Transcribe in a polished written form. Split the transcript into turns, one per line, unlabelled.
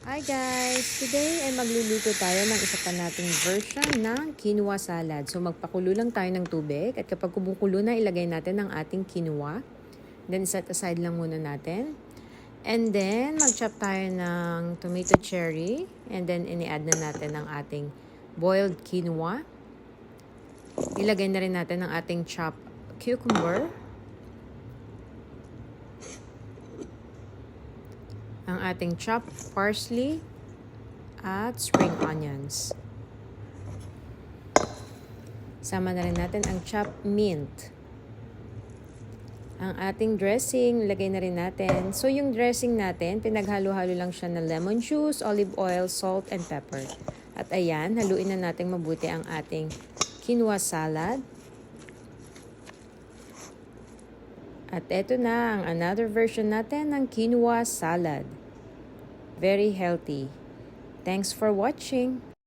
Hi guys! Today ay magluluto tayo ng isa pa nating version ng quinoa salad. So magpakulo lang tayo ng tubig at kapag kumukulo na ilagay natin ang ating quinoa. Then set aside lang muna natin. And then mag-chop tayo ng tomato cherry and then ini-add na natin ang ating boiled quinoa. Ilagay na rin natin ang ating chopped cucumber. Ang ating chopped parsley at spring onions. Sama na rin natin ang chopped mint. Ang ating dressing, lagay na rin natin. So yung dressing natin, pinaghalo-halo lang siya ng lemon juice, olive oil, salt, and pepper. At ayan, haluin na natin mabuti ang ating quinoa salad. At eto na ang another version natin ng quinoa salad. Very healthy. Thanks for watching.